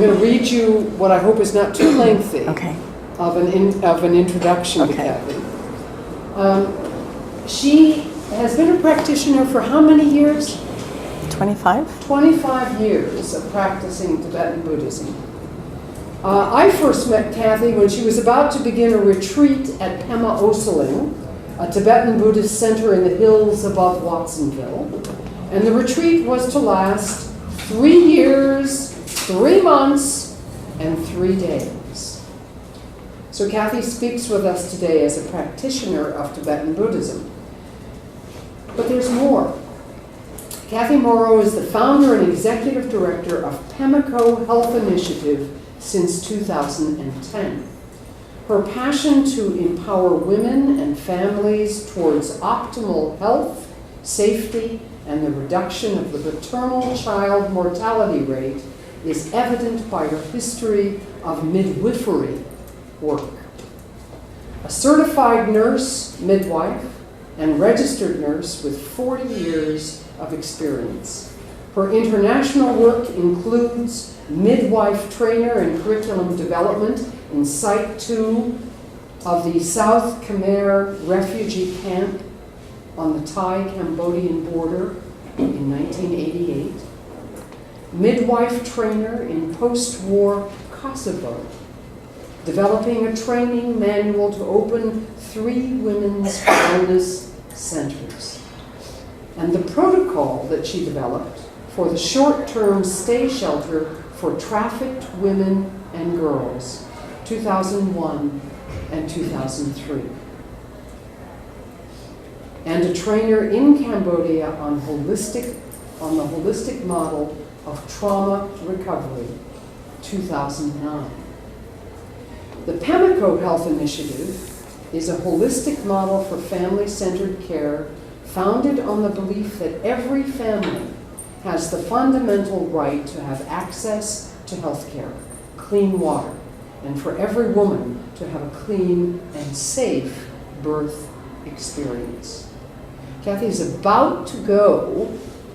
going to read you what I hope is not too lengthy of an introduction to Kathy. She has been a practitioner for how many years? 25. 25 years of practicing Tibetan Buddhism. I first met Kathy when she was about to begin a retreat at Pemako, a Tibetan Buddhist center in the hills above Watsonville. And the retreat was to last 3 years, 3 months, and 3 days. So Kathy speaks with us today as a practitioner of Tibetan Buddhism. But there's more. Kathleen Morrow is the founder and executive director of Pemako Health Initiative since 2010. Her passion to empower women and families towards optimal health, safety, and the reduction of the maternal child mortality rate is evident by her history of midwifery work. A certified nurse, midwife, and registered nurse with 40 years of experience. Her international work includes midwife trainer and curriculum development in Site 2 of the South Khmer refugee camp on the Thai-Cambodian border in 1988. Midwife trainer in post-war Kosovo, developing a training manual to open 3 women's wellness centers. And the protocol that she developed for the short-term stay shelter for trafficked women and girls, 2001 and 2003. And a trainer in Cambodia on the holistic model of trauma recovery, 2009. The Pemako Health Initiative is a holistic model for family-centered care founded on the belief that every family has the fundamental right to have access to health care, clean water, and for every woman to have a clean and safe birth experience. Kathy is about to go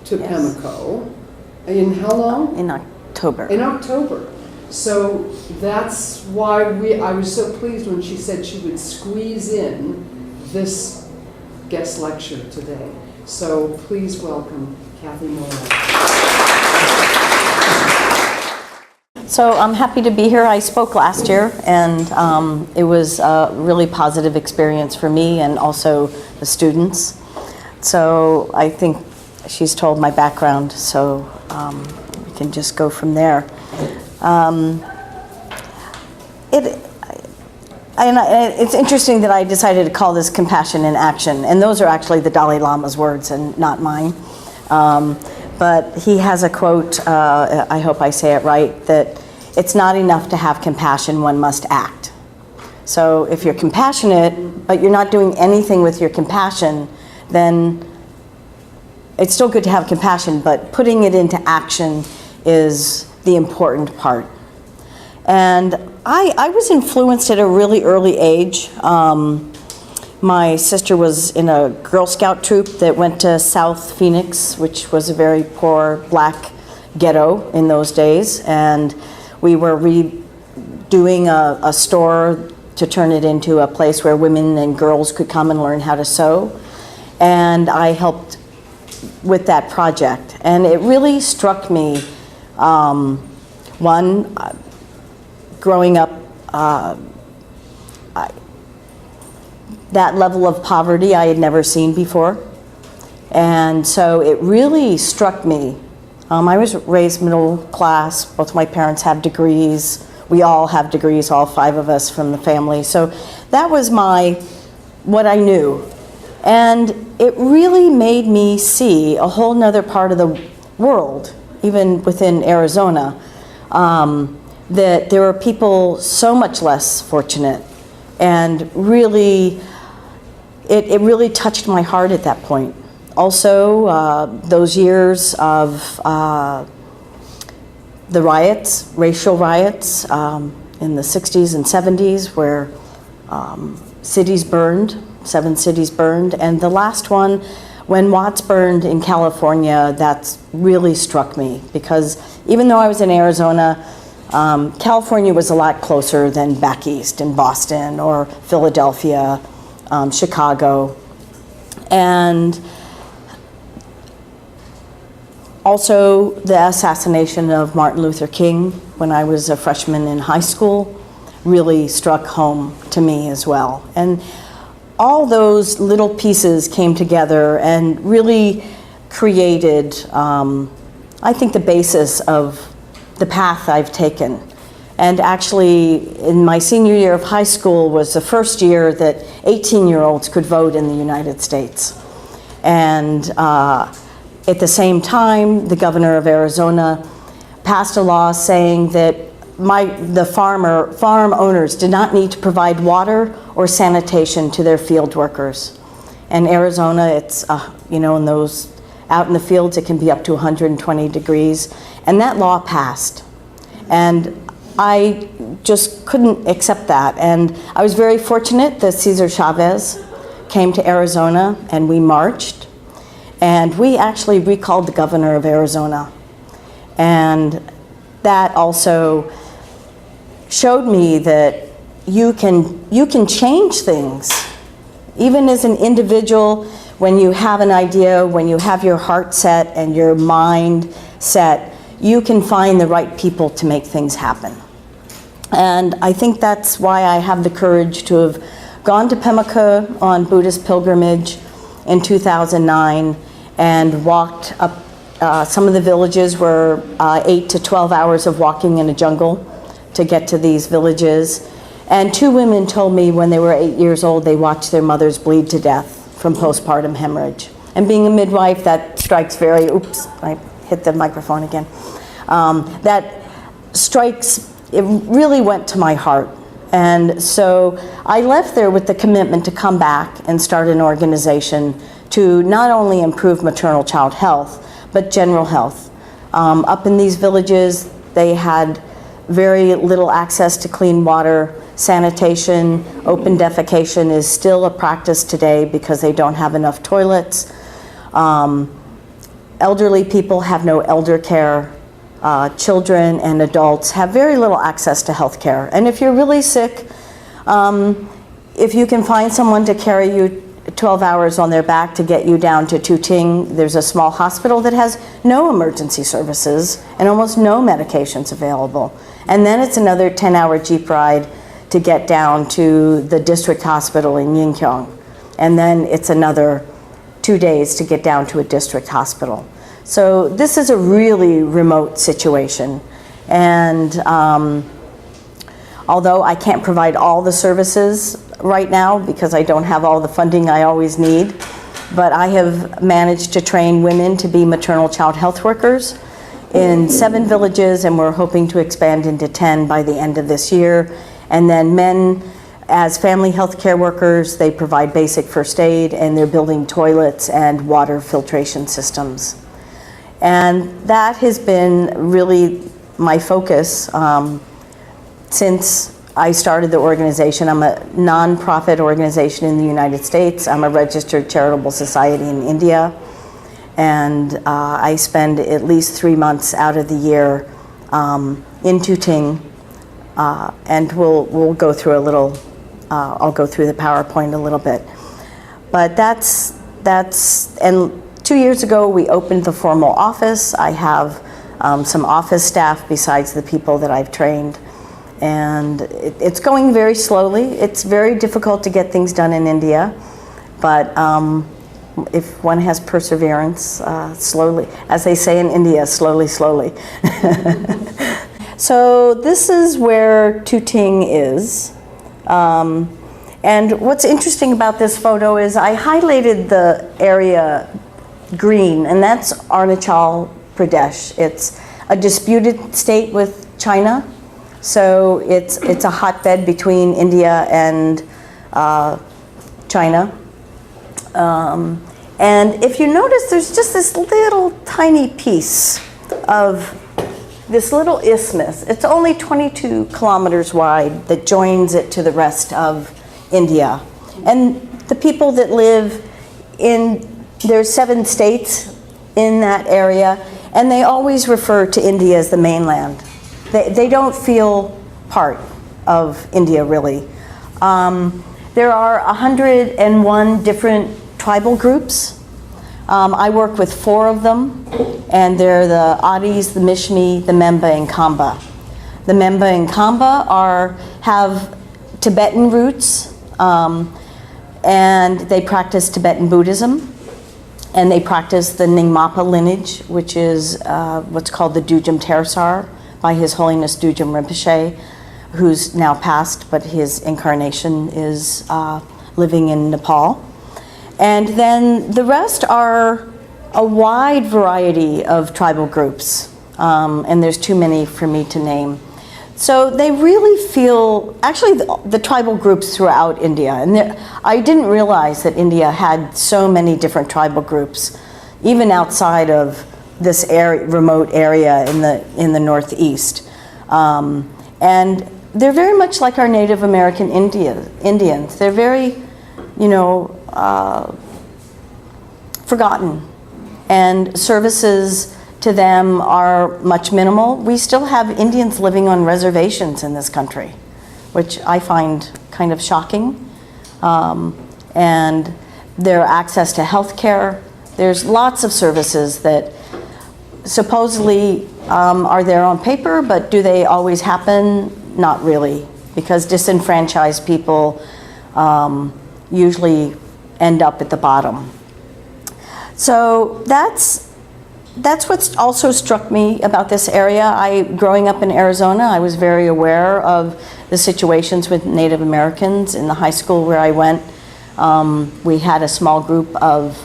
to Pemako in how long? In October. In October. So that's why I was so pleased when she said she would squeeze in this guest lecture today. So please welcome Kathleen Morrow. So I'm happy to be here. I spoke last year, and it was a really positive experience for me and also the students. So I think she's told my background, so we can just go from there. It's interesting that I decided to call this compassion in action, and those are actually the Dalai Lama's words and not mine. But he has a quote, I hope I say it right, that it's not enough to have compassion, one must act. So if you're compassionate, but you're not doing anything with your compassion, then it's still good to have compassion, but putting it into action is the important part. And I was influenced at a really early age. My sister was in a Girl Scout troop that went to South Phoenix, which was a very poor black ghetto in those days. And we were redoing a store to turn it into a place where women and girls could come and learn how to sew. And I helped with that project. And it really struck me, one, growing up, that level of poverty I had never seen before. And so it really struck me. I was raised middle class. Both my parents have degrees. We all have degrees, all 5 of us from the family. So that was what I knew. And it really made me see a whole nother part of the world, even within Arizona, that there were people so much less fortunate. And really, it really touched my heart at that point. Also, those years of the riots, racial riots, in the 60s and 70s, where cities burned, 7 cities burned, and the last one, when Watts burned in California, that's really struck me, because even though I was in Arizona, California was a lot closer than back east in Boston or Philadelphia, Chicago. And also the assassination of Martin Luther King when I was a freshman in high school really struck home to me as well. And all those little pieces came together and really created, I think, the basis of the path I've taken. And actually, in my senior year of high school was the first year that 18-year-olds could vote in the United States. And at the same time, the governor of Arizona passed a law saying that the farm owners did not need to provide water or sanitation to their field workers. And Arizona, it's, in those out in the fields, it can be up to 120 degrees. And that law passed. And I just couldn't accept that. And I was very fortunate that Cesar Chavez came to Arizona and we marched. And we actually recalled the governor of Arizona. And that also showed me that you can change things. Even as an individual, when you have an idea, when you have your heart set and your mind set, you can find the right people to make things happen. And I think that's why I have the courage to have gone to Pemako on Buddhist pilgrimage in 2009 and walked up. Some of the villages were 8 to 12 hours of walking in a jungle to get to these villages. And 2 women told me when they were 8 years old, they watched their mothers bleed to death from postpartum hemorrhage. And being a midwife, that strikes very, oops, I hit the microphone again. That strikes, it really went to my heart. And so I left there with the commitment to come back and start an organization to not only improve maternal child health, but general health. Up in these villages, they had very little access to clean water, sanitation. Open defecation is still a practice today because they don't have enough toilets. Elderly people have no elder care. Children and adults have very little access to health care. And if you're really sick, if you can find someone to carry you 12 hours on their back to get you down to Tuting, there's a small hospital that has no emergency services and almost no medications available. And then it's another 10-hour Jeep ride to get down to the district hospital in Yingqiang. And then it's another 2 days to get down to a district hospital. So this is a really remote situation. And although I can't provide all the services right now because I don't have all the funding I always need, but I have managed to train women to be maternal child health workers in 7 villages, and we're hoping to expand into 10 by the end of this year. And then men, as family health care workers, they provide basic first aid, and they're building toilets and water filtration systems. And that has been really my focus since I started the organization. I'm a nonprofit organization in the United States. I'm a registered charitable society in India. And I spend at least 3 months out of the year in Tuting. And we'll go through a little, I'll go through the PowerPoint a little bit. But and 2 years ago we opened the formal office. I have some office staff besides the people that I've trained. And it's going very slowly. It's very difficult to get things done in India, but if one has perseverance, slowly, as they say in India, slowly, slowly. So this is where Tuting is. And what's interesting about this photo is I highlighted the area green, and that's Arunachal Pradesh. It's a disputed state with China. So it's a hotbed between India and China. And if you notice, there's just this little tiny piece of this little isthmus. It's only 22 kilometers wide that joins it to the rest of India. And the people that live there's 7 states in that area, and they always refer to India as the mainland. They don't feel part of India, really. There are 101 different tribal groups. I work with 4 of them, and they're the Adis, the Mishmi, the Memba, and Kamba. The Memba and Kamba have Tibetan roots, and they practice Tibetan Buddhism, and they practice the Nyingmapa lineage, which is what's called the Dujum Tersar by His Holiness Dujum Rinpoche, who's now passed, but his incarnation is living in Nepal. And then the rest are a wide variety of tribal groups, and there's too many for me to name. So they really feel, actually the tribal groups throughout India, and I didn't realize that India had so many different tribal groups, even outside of this remote area in the Northeast. And they're very much like our Native American Indians. They're very, forgotten, and services to them are much minimal. We still have Indians living on reservations in this country, which I find kind of shocking. And their access to health care, there's lots of services that supposedly are there on paper, but do they always happen? Not really, because disenfranchised people usually end up at the bottom. So that's what's also struck me about this area. Growing up in Arizona, I was very aware of the situations with Native Americans. In the high school where I went, we had a small group of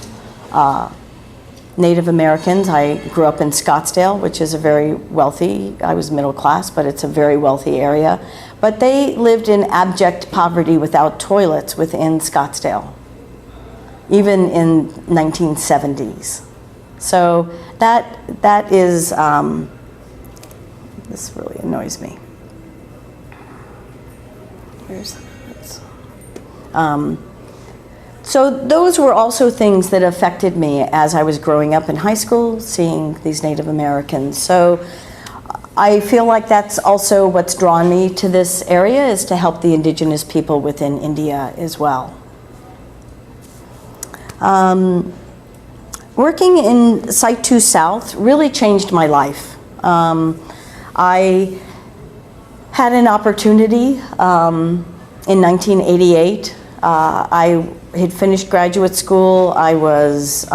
Native Americans. I grew up in Scottsdale, which is a very wealthy, I was middle class, but it's a very wealthy area. But they lived in abject poverty without toilets within Scottsdale, even in 1970s. So that is, this really annoys me. So those were also things that affected me as I was growing up in high school, seeing these Native Americans. So I feel like that's also what's drawn me to this area, is to help the indigenous people within India as well. Working in Site 2 South really changed my life. I had an opportunity in 1988. I had finished graduate school. I was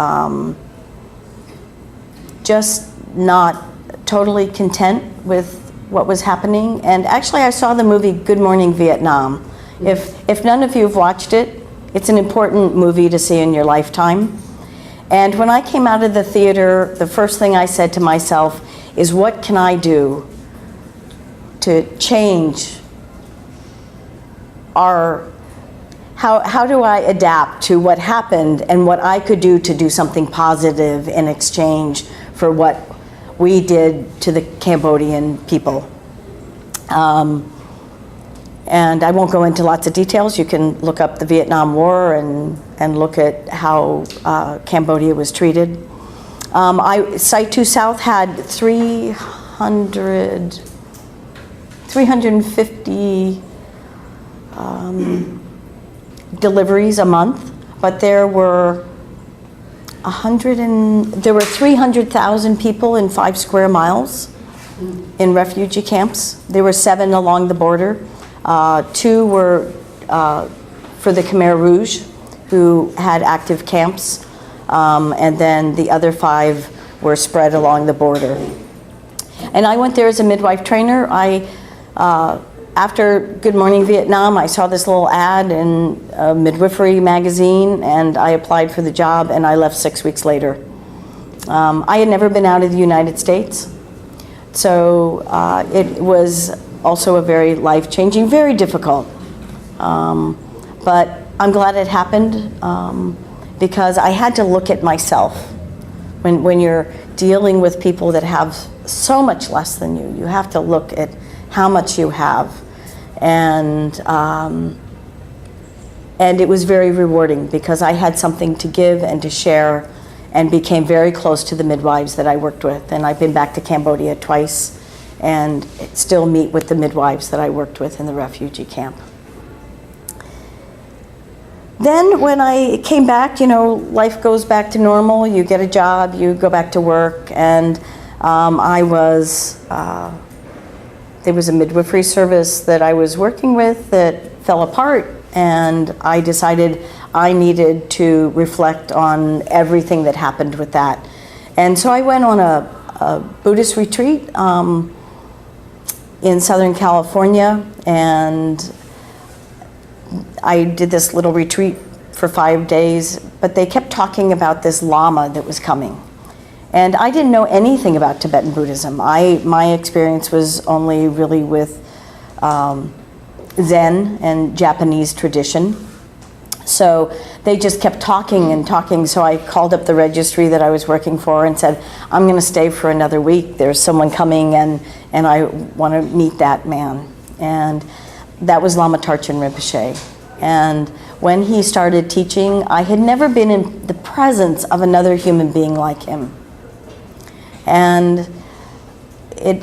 just not totally content with what was happening. And actually, I saw the movie Good Morning Vietnam. If none of you have watched it, it's an important movie to see in your lifetime. And when I came out of the theater, the first thing I said to myself is, what can I do to change how do I adapt to what happened, and what I could do to do something positive in exchange for what we did to the Cambodian people. And I won't go into lots of details. You can look up the Vietnam War and look at how Cambodia was treated. Site 2 South had 350 deliveries a month, but there were 300,000 people in 5 square miles in refugee camps. There were 7 along the border. 2 were for the Khmer Rouge, who had active camps, and then the other 5 were spread along the border. And I went there as a midwife trainer. After Good Morning Vietnam, I saw this little ad in a midwifery magazine, and I applied for the job, and I left 6 weeks later. I had never been out of the United States, so it was also a very life-changing, very difficult. But I'm glad it happened, because I had to look at myself. When you're dealing with people that have so much less than you, you have to look at how much you have. And it was very rewarding, because I had something to give and to share, and became very close to the midwives that I worked with. And I've been back to Cambodia twice, and still meet with the midwives that I worked with in the refugee camp. Then when I came back, life goes back to normal. You get a job, you go back to work, and there was a midwifery service that I was working with that fell apart, and I decided I needed to reflect on everything that happened with that. And so I went on a Buddhist retreat in Southern California, and I did this little retreat for 5 days, but they kept talking about this Lama that was coming. And I didn't know anything about Tibetan Buddhism. My experience was only really with Zen and Japanese tradition. So they just kept talking and talking, so I called up the registry that I was working for and said, I'm going to stay for another week. There's someone coming, and I want to meet that man. And that was Lama Tarchen Rinpoche. And when he started teaching, I had never been in the presence of another human being like him. And he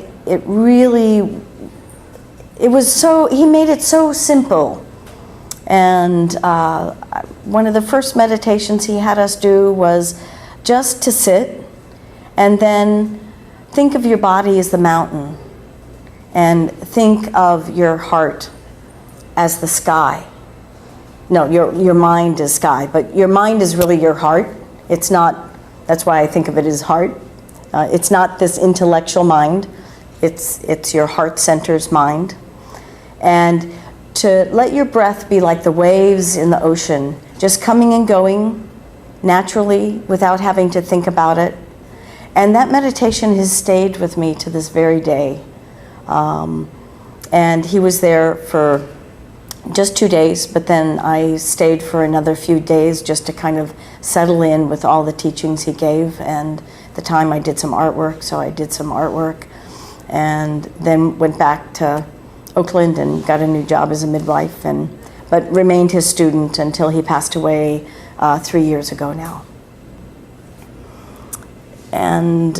made it so simple. And one of the first meditations he had us do was just to sit and then think of your body as the mountain and think of your heart as the sky. No, your mind is sky, but your mind is really your heart. It's not, that's why I think of it as heart. It's not this intellectual mind. It's your heart center's mind. And to let your breath be like the waves in the ocean, just coming and going naturally without having to think about it. And that meditation has stayed with me to this very day. And he was there for just 2 days, but then I stayed for another few days just to kind of settle in with all the teachings he gave. And at the time I did some artwork, so I did some artwork. And then went back to Oakland and got a new job as a midwife, but remained his student until he passed away 3 years ago now. And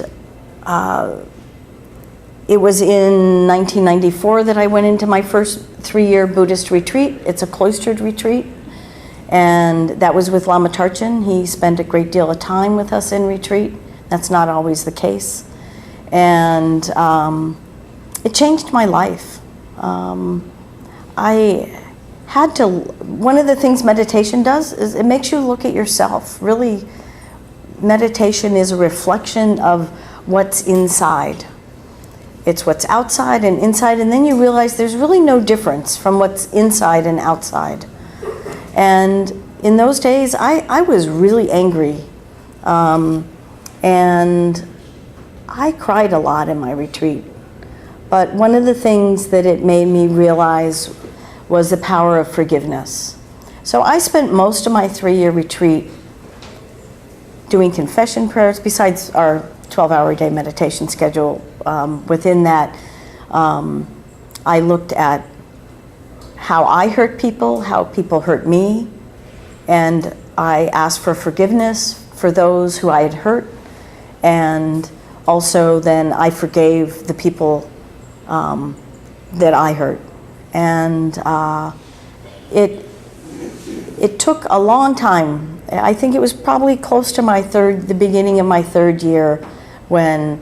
it was in 1994 that I went into my first 3-year Buddhist retreat. It's a cloistered retreat, and that was with Lama Tarchen. He spent a great deal of time with us in retreat. That's not always the case. And it changed my life. One of the things meditation does is it makes you look at yourself. Really, meditation is a reflection of what's inside. It's what's outside and inside, and then you realize there's really no difference from what's inside and outside. And in those days, I was really angry. And I cried a lot in my retreat. But one of the things that it made me realize was the power of forgiveness. So I spent most of my 3-year retreat doing confession prayers, besides our 12-hour-a-day meditation schedule. Within that, I looked at how I hurt people, how people hurt me, and I asked for forgiveness for those who I had hurt, and also then I forgave the people that I hurt. And it took a long time. I think it was probably close to the beginning of my 3rd year when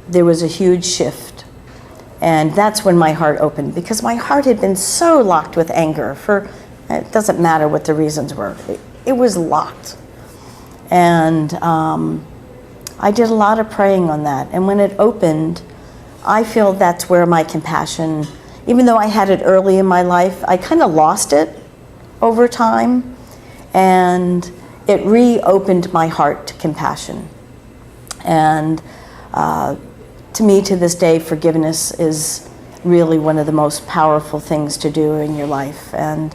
there was a huge shift. And that's when my heart opened, because my heart had been so locked with anger it doesn't matter what the reasons were. It was locked. And I did a lot of praying on that. And when it opened, I feel that's where my compassion, even though I had it early in my life, I kind of lost it over time. And it reopened my heart to compassion. And to me, to this day, forgiveness is really one of the most powerful things to do in your life. And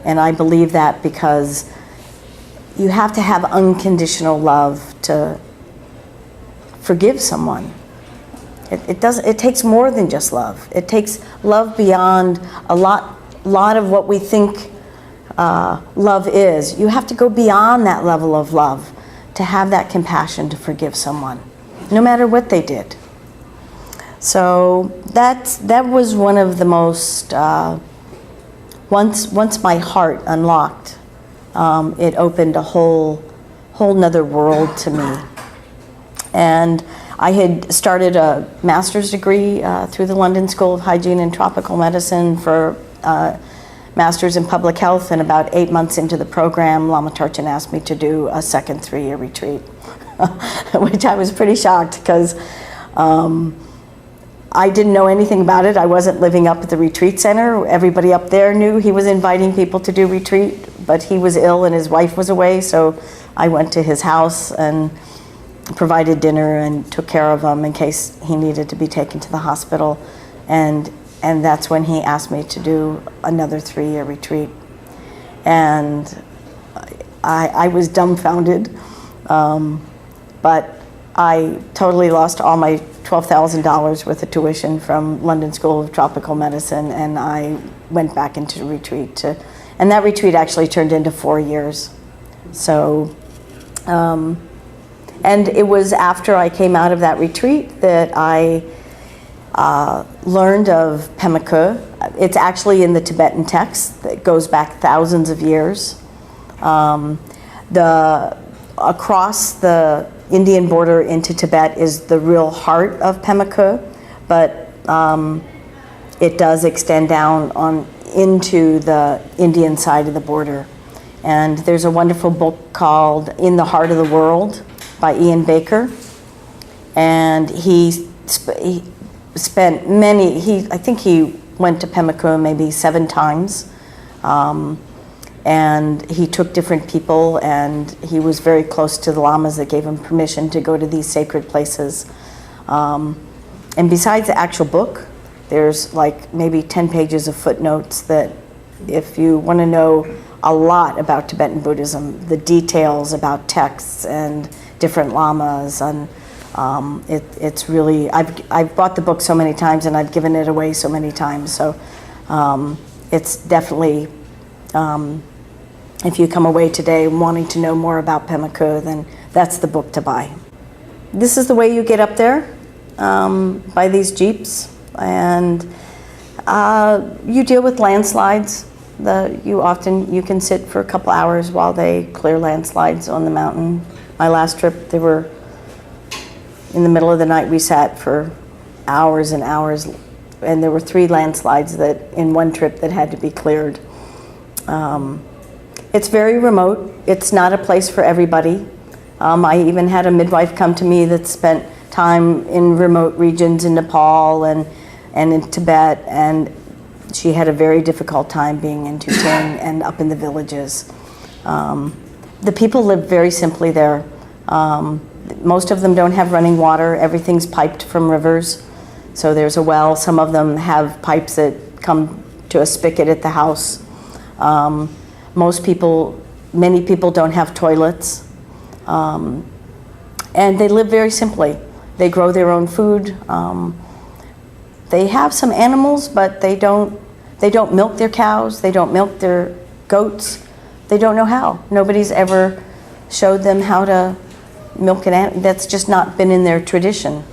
I believe that because you have to have unconditional love to forgive someone. It takes more than just love. It takes love beyond a lot of what we think love is. You have to go beyond that level of love to have that compassion to forgive someone, no matter what they did. So that was one of the most, once my heart unlocked, it opened a whole nother world to me. And I had started a master's degree through the London School of Hygiene and Tropical Medicine for master's in public health, and about 8 months into the program, Lama Tarchin asked me to do a second 3-year retreat, which I was pretty shocked because I didn't know anything about it. I wasn't living up at the retreat center. Everybody up there knew he was inviting people to do retreat, but he was ill and his wife was away, so I went to his house and provided dinner and took care of him in case he needed to be taken to the hospital. And that's when he asked me to do another 3-year retreat. And I was dumbfounded, but I totally lost all my $12,000 worth of tuition from London School of Tropical Medicine, and I went back into retreat. And that retreat actually turned into 4 years. So, and it was after I came out of that retreat that I learned of Pemako. It's actually in the Tibetan text that goes back thousands of years. Across the Indian border into Tibet is the real heart of Pemako, but it does extend down into the Indian side of the border. And there's a wonderful book called In the Heart of the World by Ian Baker. And he spent I think he went to Pemako maybe 7 times. And he took different people, and he was very close to the lamas that gave him permission to go to these sacred places. And besides the actual book, there's like maybe 10 pages of footnotes that if you want to know a lot about Tibetan Buddhism, the details about texts and different lamas, and it's really, I've bought the book so many times and I've given it away so many times. So it's definitely, if you come away today wanting to know more about Pemako, then that's the book to buy. This is the way you get up there, by these jeeps, and you deal with landslides. You can sit for a couple hours while they clear landslides on the mountain. My last trip, they were in the middle of the night. We sat for hours and hours, and there were 3 landslides that in one trip that had to be cleared. It's very remote. It's not a place for everybody. I even had a midwife come to me that spent time in remote regions in Nepal and in Tibet, and she had a very difficult time being in Tuting and up in the villages. The people live very simply there. Most of them don't have running water. Everything's piped from rivers. So there's a well. Some of them have pipes that come to a spigot at the house. Many people don't have toilets. And they live very simply. They grow their own food. They have some animals, but they don't milk their cows. They don't milk their goats. They don't know how. Nobody's ever showed them how to milk an animal. That's just not been in their tradition.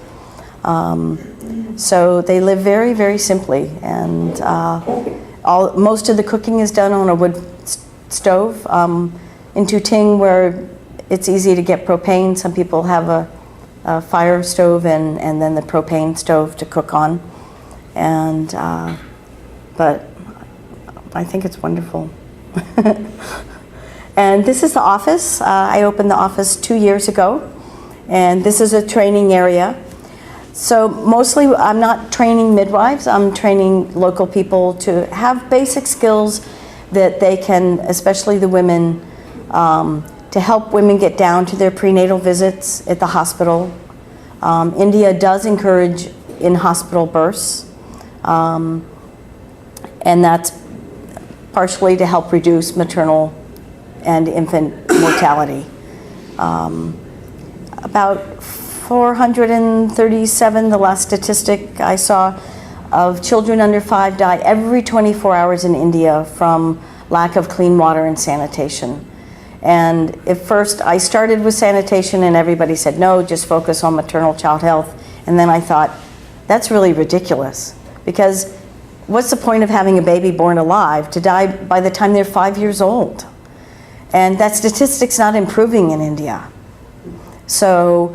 So they live very, very simply. And most of the cooking is done on a wood stove. In Tuting, where it's easy to get propane, some people have a fire stove and then the propane stove to cook on. And but I think it's wonderful. And this is the office. I opened the office 2 years ago, and this is a training area. So mostly I'm not training midwives, I'm training local people to have basic skills that they can, especially the women, to help women get down to their prenatal visits at the hospital. India does encourage in-hospital births, and that's partially to help reduce maternal and infant mortality. About 437, the last statistic I saw, of children under 5 die every 24 hours in India from lack of clean water and sanitation. And at first I started with sanitation and everybody said, no, just focus on maternal child health. And then I thought, That's really ridiculous, because what's the point of having a baby born alive to die by the time they're 5 years old? And that statistic's not improving in India. So,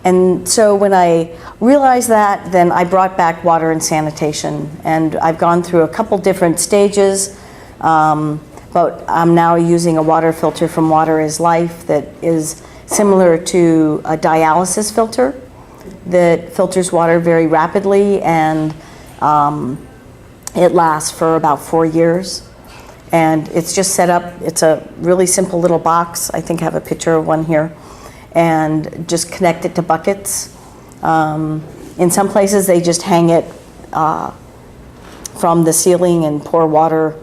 and so when I realized that, then I brought back water and sanitation. And I've gone through a couple different stages, but I'm now using a water filter from Water is Life that is similar to a dialysis filter that filters water very rapidly, and it lasts for about 4 years. And it's just set up, it's a really simple little box. I think I have a picture of one here. And just connect it to buckets. In some places they just hang it from the ceiling and pour water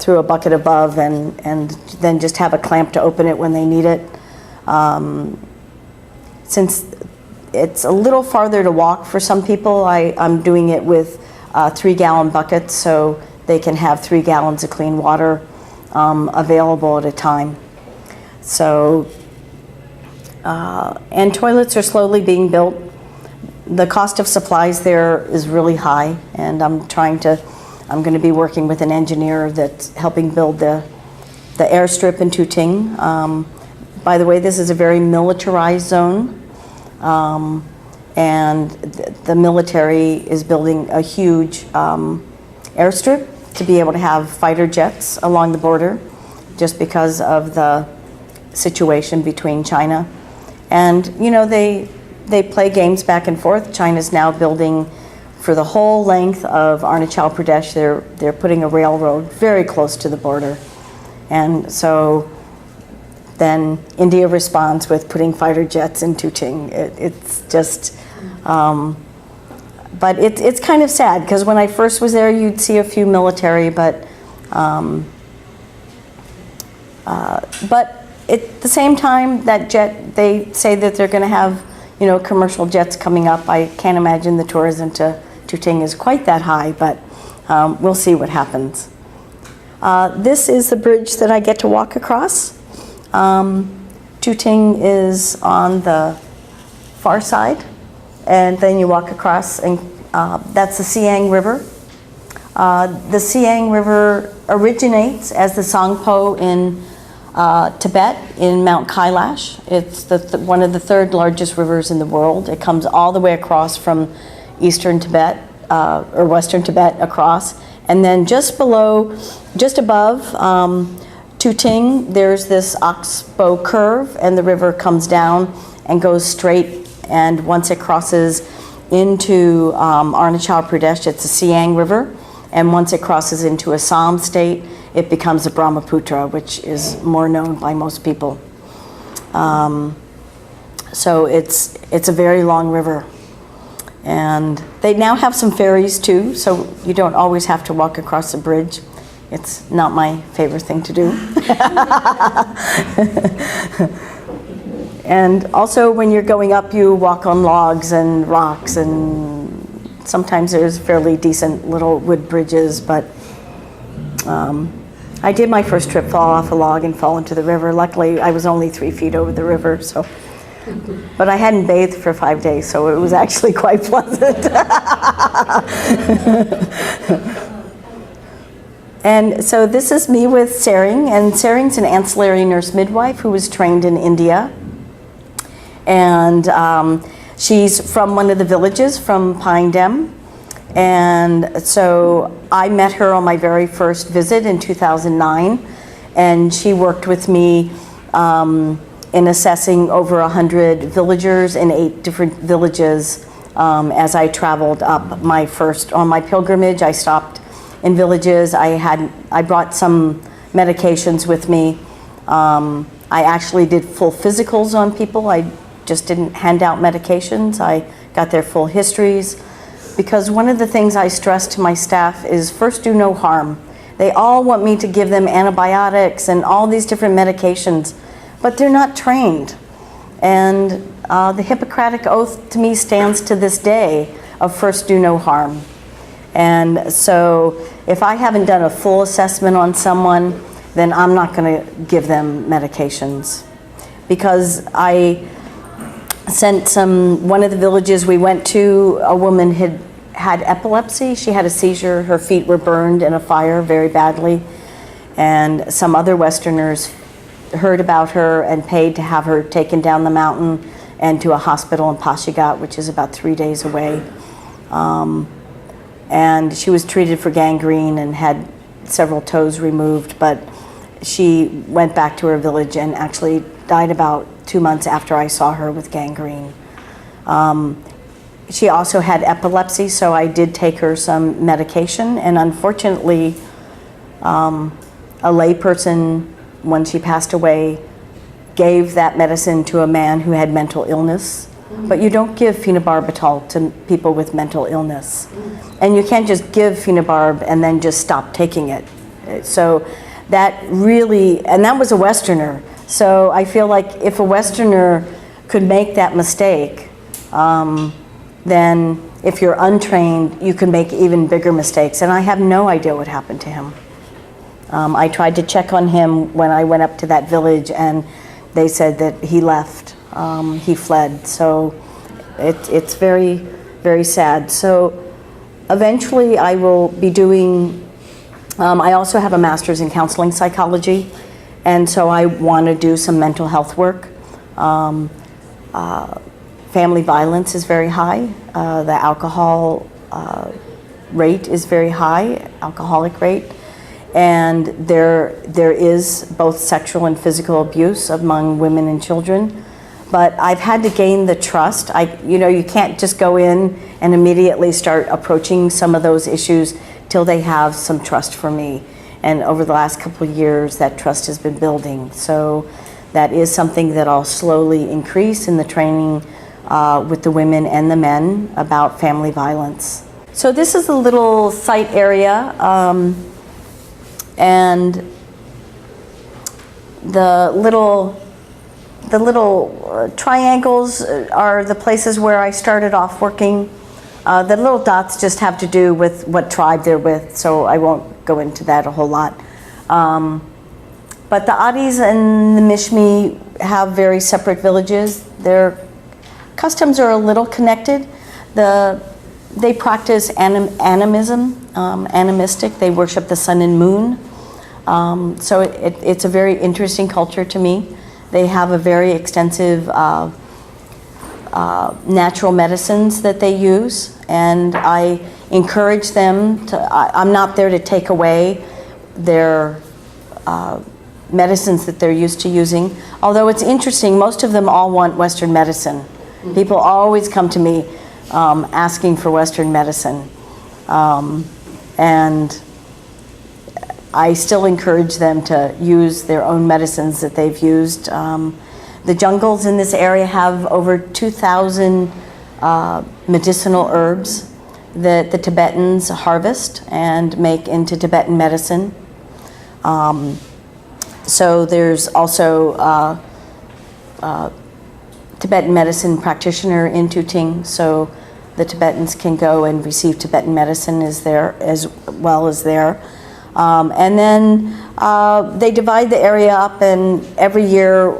through a bucket above, and then just have a clamp to open it when they need it. Since it's a little farther to walk for some people, I'm doing it with 3-gallon buckets, so they can have 3 gallons of clean water available at a time. So, and toilets are slowly being built. The cost of supplies there is really high, and I'm going to be working with an engineer that's helping build the airstrip in Tuting. By the way, this is a very militarized zone, and the military is building a huge airstrip to be able to have fighter jets along the border, just because of the situation between China. And you know, they play games back and forth. China's now building for the whole length of Arunachal Pradesh. They're putting a railroad very close to the border, and so then India responds with putting fighter jets in Tuting. It's just, but it's kind of sad, because when I first was there, you'd see a few military, but at the same time, that jet, they say that they're going to have, you know, commercial jets coming up. I can't imagine the tourism to Tuting is quite that high, but we'll see what happens. This is the bridge that I get to walk across. Tuting is on the far side, and then you walk across, and that's the Siang River. The Siang River originates as the Sangpo in Tibet, in Mount Kailash. It's one of the 3rd largest rivers in the world. It comes all the way across from eastern Tibet, or western Tibet across. And then just above Tuting, there's this oxbow curve, and the river comes down and goes straight. And once it crosses into Arunachal Pradesh, it's the Siang River. And once it crosses into Assam state, it becomes the Brahmaputra, which is more known by most people. So it's a very long river. And they now have some ferries too, so you don't always have to walk across the bridge. It's not my favorite thing to do. And also when you're going up, you walk on logs and rocks, and sometimes there's fairly decent little wood bridges, but I did my first trip fall off a log and fall into the river. Luckily, I was only 3 feet over the river, so. But I hadn't bathed for 5 days, so it was actually quite pleasant. And so this is me with Sering, and Sering's an ancillary nurse midwife who was trained in India. And she's from one of the villages from Paindem. And so I met her on my very first visit in 2009, and she worked with me in assessing over 100 villagers in 8 different villages as I traveled up on my pilgrimage. I stopped in villages. I brought some medications with me. I actually did full physicals on people. I just didn't hand out medications. I got their full histories, because one of the things I stress to my staff is first do no harm. They all want me to give them antibiotics and all these different medications, but they're not trained. And the Hippocratic Oath to me stands to this day of first do no harm. And so if I haven't done a full assessment on someone, then I'm not going to give them medications, because one of the villages we went to, a woman had epilepsy. She had a seizure. Her feet were burned in a fire very badly. And some other Westerners heard about her and paid to have her taken down the mountain and to a hospital in Pashigat, which is about 3 days away. And she was treated for gangrene and had several toes removed, but she went back to her village and actually died about 2 months after I saw her with gangrene. She also had epilepsy, so I did take her some medication, and unfortunately, a layperson, when she passed away, gave that medicine to a man who had mental illness. But you don't give phenobarbital to people with mental illness. And you can't just give phenobarb and then just stop taking it. So that really, and that was a Westerner. So I feel like if a Westerner could make that mistake, then if you're untrained, you can make even bigger mistakes. And I have no idea what happened to him. I tried to check on him when I went up to that village, and they said that he left. He fled. So it's very, very sad. So eventually I will be doing, I also have a master's in counseling psychology, and so I want to do some mental health work. Family violence is very high. The alcohol rate is very high, alcoholic rate. And there is both sexual and physical abuse among women and children. But I've had to gain the trust. You can't just go in and immediately start approaching some of those issues till they have some trust for me. And over the last couple of years, that trust has been building. So that is something that I'll slowly increase in the training with the women and the men about family violence. So this is a little site area. And the little triangles are the places where I started off working. The little dots just have to do with what tribe they're with, so I won't go into that a whole lot. But the Adis and the Mishmi have very separate villages. Their customs are a little connected. They practice animism, animistic. They worship the sun and moon. So it's a very interesting culture to me. They have a very extensive natural medicines that they use, and I encourage them to, I'm not there to take away their medicines that they're used to using. Although it's interesting, most of them all want Western medicine. People always come to me asking for Western medicine. And I still encourage them to use their own medicines that they've used. The jungles in this area have over 2,000 medicinal herbs that the Tibetans harvest and make into Tibetan medicine. So there's also Tibetan medicine practitioner in Tuting, so the Tibetans can go and receive Tibetan medicine as well as there. And then they divide the area up, and every year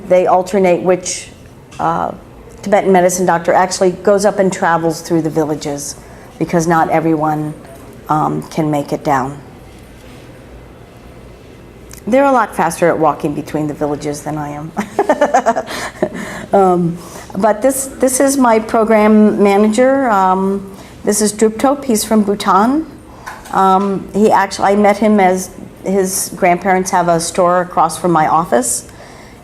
they alternate which Tibetan medicine doctor actually goes up and travels through the villages, because not everyone can make it down. They're a lot faster at walking between the villages than I am. But this is my program manager. This is Druptop. He's from Bhutan. I met him as his grandparents have a store across from my office,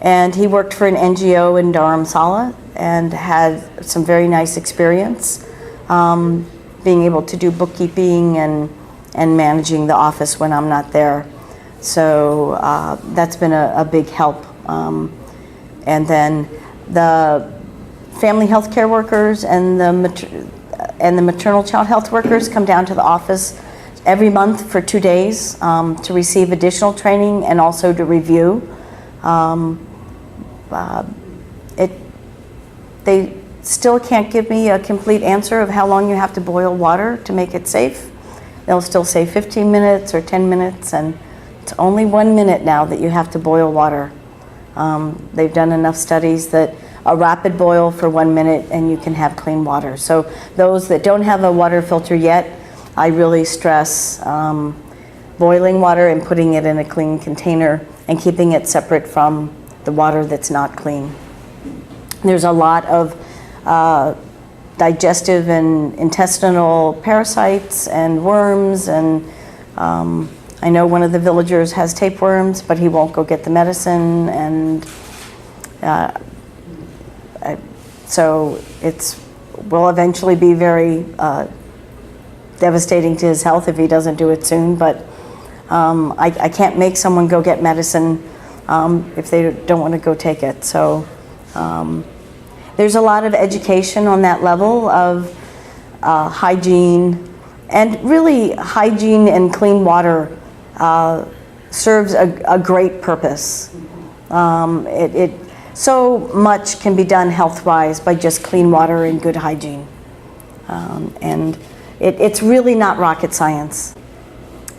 and he worked for an NGO in Dharamsala and had some very nice experience being able to do bookkeeping and managing the office when I'm not there. So that's been a big help. And then the family health care workers and the maternal child health workers come down to the office every month for 2 days to receive additional training and also to review. They still can't give me a complete answer of how long you have to boil water to make it safe. They'll still say 15 minutes or 10 minutes, and it's only 1 minute now that you have to boil water. They've done enough studies that a rapid boil for 1 minute and you can have clean water. So those that don't have a water filter yet, I really stress boiling water and putting it in a clean container and keeping it separate from the water that's not clean. There's a lot of digestive and intestinal parasites and worms, and I know one of the villagers has tapeworms, but he won't go get the medicine, and so it will eventually be very devastating to his health if he doesn't do it soon. But I can't make someone go get medicine if they don't want to go take it. So there's a lot of education on that level of hygiene, and really hygiene and clean water serves a great purpose. So much can be done health-wise by just clean water and good hygiene. And it's really not rocket science.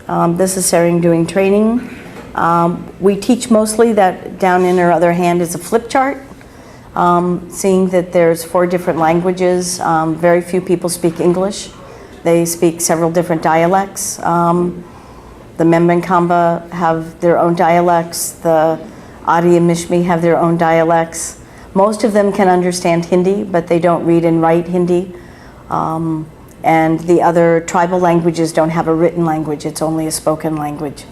This is Sering doing training. We teach mostly that down in her other hand is a flip chart, seeing that there's 4 different languages. Very few people speak English. They speak several different dialects. The Membenkamba have their own dialects. The Adi and Mishmi have their own dialects. Most of them can understand Hindi, but they don't read and write Hindi. And the other tribal languages don't have a written language, it's only a spoken language.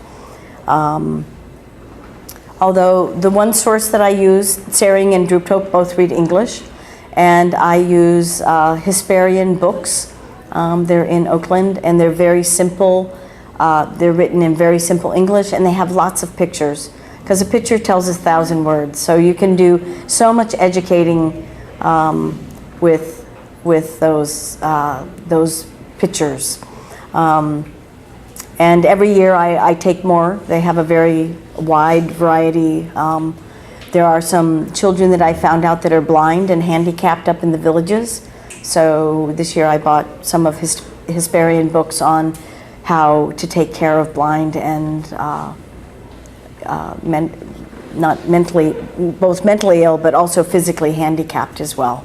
Although the one source that I use, Sering and Druptok both read English, and I use Hesperian books. They're in Oakland, and they're very simple. They're written in very simple English, and they have lots of pictures, because a picture tells 1,000 words. So you can do so much educating with those pictures. And every year I take more. They have a very wide variety. There are some children that I found out that are blind and handicapped up in the villages. So this year I bought some of Hesperian books on how to take care of blind and not mentally, both mentally ill, but also physically handicapped as well.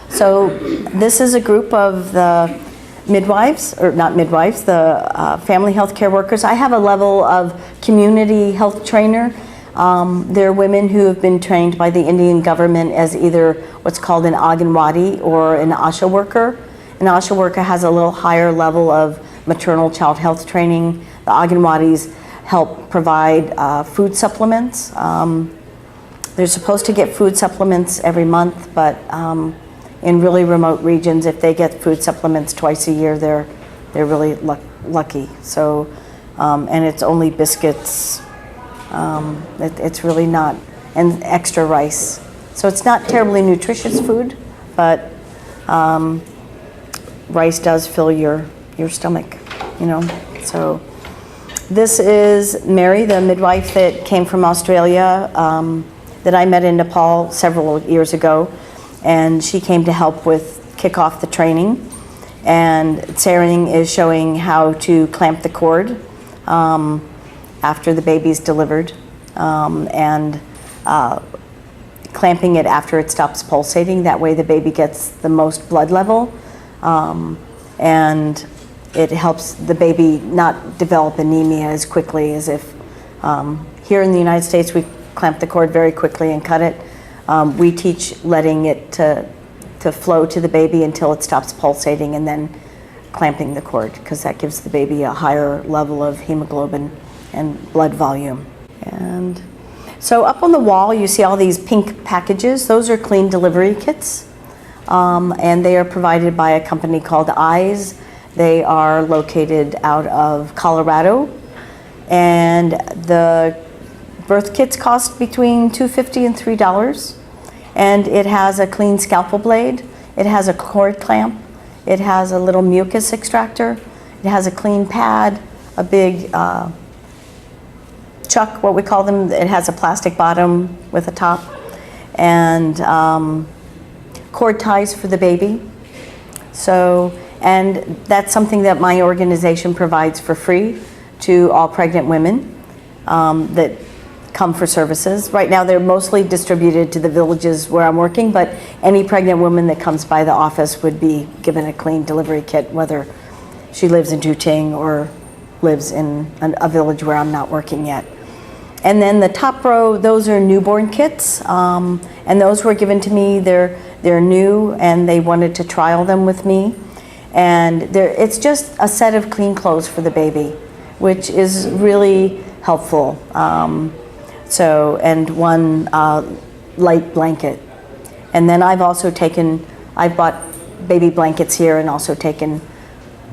So this is a group of the midwives, or not midwives, the family health care workers. I have a level of community health trainer. They're women who have been trained by the Indian government as either what's called an Anganwadi or an ASHA worker. An ASHA worker has a little higher level of maternal child health training. The Anganwadis help provide food supplements. They're supposed to get food supplements every month, but in really remote regions, if they get food supplements twice a year, they're really lucky. So, and it's only biscuits. It's really not, and extra rice. So it's not terribly nutritious food, but rice does fill your stomach, you know. So this is Mary, the midwife that came from Australia, that I met in Nepal several years ago, and she came to help kick off the training. And Sering is showing how to clamp the cord after the baby's delivered, and clamping it after it stops pulsating. That way the baby gets the most blood level, and it helps the baby not develop anemia as quickly as if here in the United States we clamp the cord very quickly and cut it. We teach letting it to flow to the baby until it stops pulsating, and then clamping the cord, because that gives the baby a higher level of hemoglobin and blood volume. And so up on the wall you see all these pink packages. Those are clean delivery kits, and they are provided by a company called Eyes. They are located out of Colorado, and the birth kits cost between $2.50 and $3, and it has a clean scalpel blade, it has a cord clamp, it has a little mucus extractor, it has a clean pad, a big chuck, what we call them. It has a plastic bottom with a top, and cord ties for the baby. So, and that's something that my organization provides for free to all pregnant women that come for services. Right now they're mostly distributed to the villages where I'm working, but any pregnant woman that comes by the office would be given a clean delivery kit, whether she lives in Duting or lives in a village where I'm not working yet. And then the top row, those are newborn kits, and those were given to me. They're new, and they wanted to trial them with me. And it's just a set of clean clothes for the baby, which is really helpful. And one light blanket. And then I've bought baby blankets here and also taken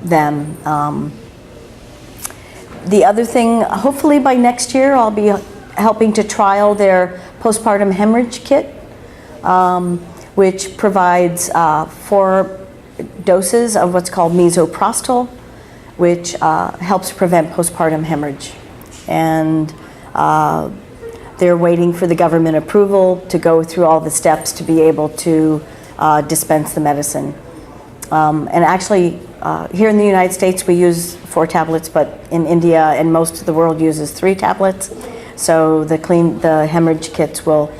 them. The other thing, hopefully by next year, I'll be helping to trial their postpartum hemorrhage kit, which provides 4 doses of what's called misoprostol, which helps prevent postpartum hemorrhage. And they're waiting for the government approval to go through all the steps to be able to dispense the medicine. And actually, here in the United States, we use 4 tablets, but in India and most of the world uses 3 tablets. So the hemorrhage kits will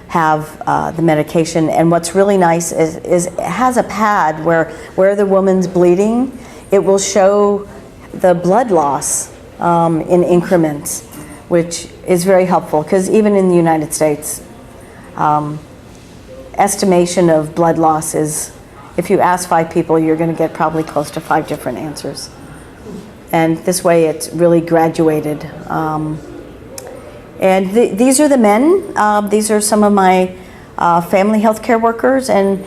have the medication. And what's really nice is it has a pad where the woman's bleeding, it will show the blood loss in increments, which is very helpful, because even in the United States, estimation of blood loss is, if you ask 5 people, you're going to get probably close to 5 different answers. And this way it's really graduated. And these are the men. These are some of my family healthcare workers. And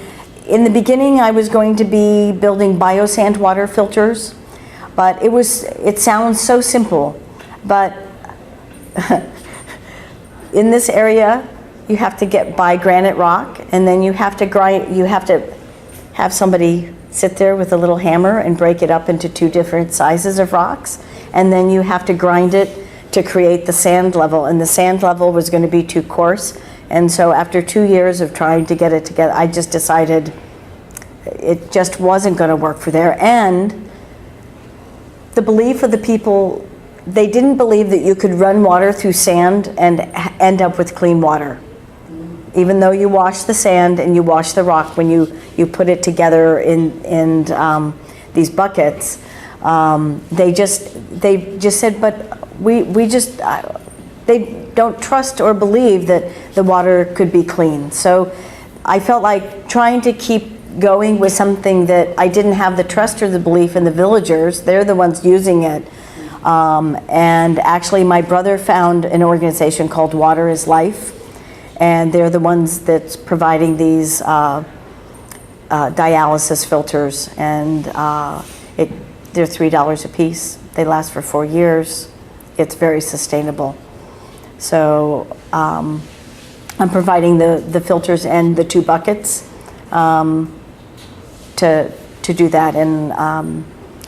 in the beginning, I was going to be building biosand water filters, but it sounds so simple. But in this area, you have to buy granite rock, and then you have to have somebody sit there with a little hammer and break it up into 2 different sizes of rocks, and then you have to grind it to create the sand level, and the sand level was going to be too coarse. And so after 2 years of trying to get it together, I just decided it just wasn't going to work for there. And the belief of the people, they didn't believe that you could run water through sand and end up with clean water. Even though you wash the sand and you wash the rock, when you put it together in these buckets, they just said, but they don't trust or believe that the water could be clean. So I felt like trying to keep going with something that I didn't have the trust or the belief in the villagers. They're the ones using it. And actually my brother found an organization called Water is Life, and they're the ones that's providing these dialysis filters, and they're $3 a piece. They last for 4 years. It's very sustainable. So I'm providing the filters and the 2 buckets to do that. And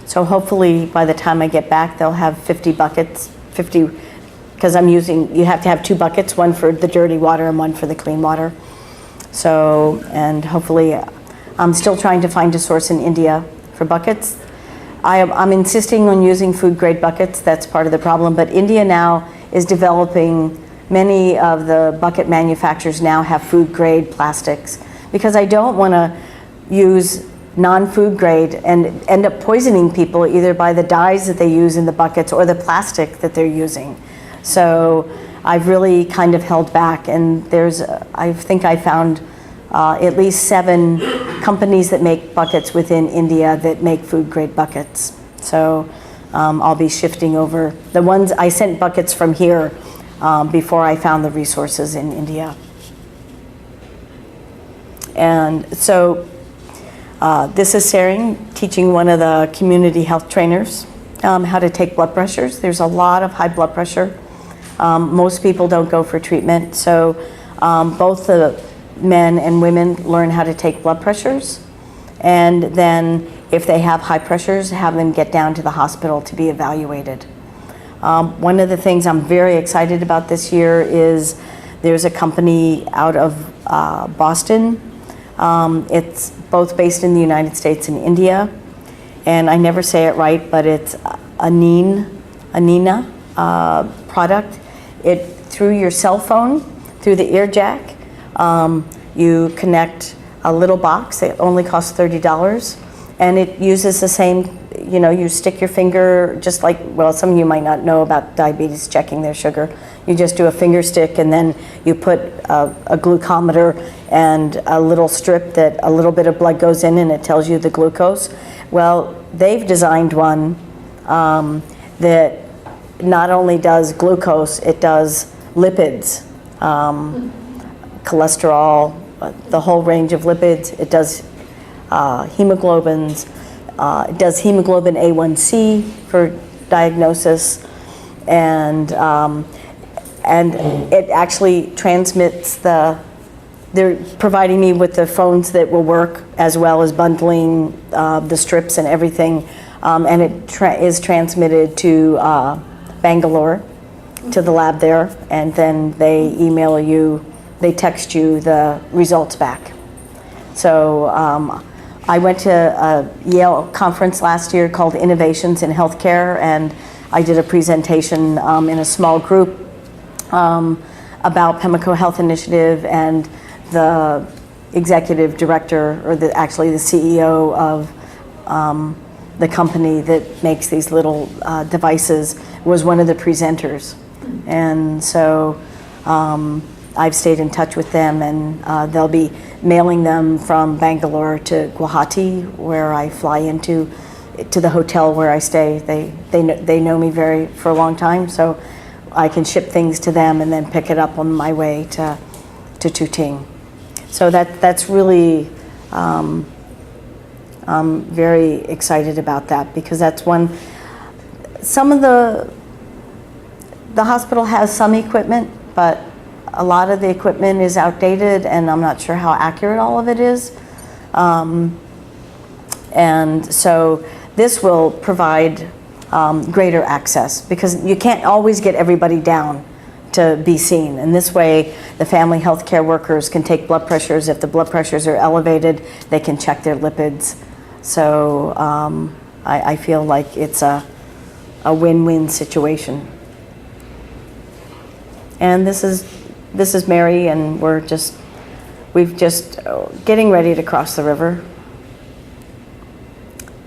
so hopefully by the time I get back, they'll have 50 buckets, because you have to have 2 buckets, one for the dirty water and one for the clean water. So, and hopefully, I'm still trying to find a source in India for buckets. I'm insisting on using food grade buckets. That's part of the problem. But India now is developing, many of the bucket manufacturers now have food grade plastics, because I don't want to use non-food grade and end up poisoning people either by the dyes that they use in the buckets or the plastic that they're using. So I've really kind of held back, and I think I found at least 7 companies that make buckets within India that make food grade buckets. So I'll be shifting over. The ones I sent buckets from here before I found the resources in India. And so this is Sering teaching one of the community health trainers how to take blood pressures. There's a lot of high blood pressure. Most people don't go for treatment. So both the men and women learn how to take blood pressures. And then if they have high pressures, have them get down to the hospital to be evaluated. One of the things I'm very excited about this year is there's a company out of Boston. It's both based in the United States and India. And I never say it right, but it's Anina product. through your cell phone, through the ear jack. You connect a little box. It only costs $30, and it uses the same, you stick your finger, just like, well, some of you might not know about diabetes checking their sugar. You just do a finger stick, and then you put a glucometer and a little strip that a little bit of blood goes in, and it tells you the glucose. Well, they've designed one that not only does glucose, it does lipids, cholesterol, the whole range of lipids. It does hemoglobins. It does hemoglobin A1C for diagnosis, and it actually transmits they're providing me with the phones that will work, as well as bundling the strips and everything, and it is transmitted to Bangalore, to the lab there, and then they they text you the results back. So I went to a Yale conference last year called Innovations in Healthcare, and I did a presentation in a small group about Pemako Health Initiative, and the executive director, or actually the CEO of the company that makes these little devices, was one of the presenters. And so I've stayed in touch with them, and they'll be mailing them from Bangalore to Guwahati, where I fly into, to the hotel where I stay. They know me for a long time, so I can ship things to them and then pick it up on my way to Tuting. So that's really, I'm very excited about that, because that's some of the hospital has some equipment, but a lot of the equipment is outdated, and I'm not sure how accurate all of it is. And so this will provide greater access, because you can't always get everybody down to be seen. And this way, the family health care workers can take blood pressures. If the blood pressures are elevated, they can check their lipids. So I feel like it's a win-win situation. And this is Mary, and we've just getting ready to cross the river.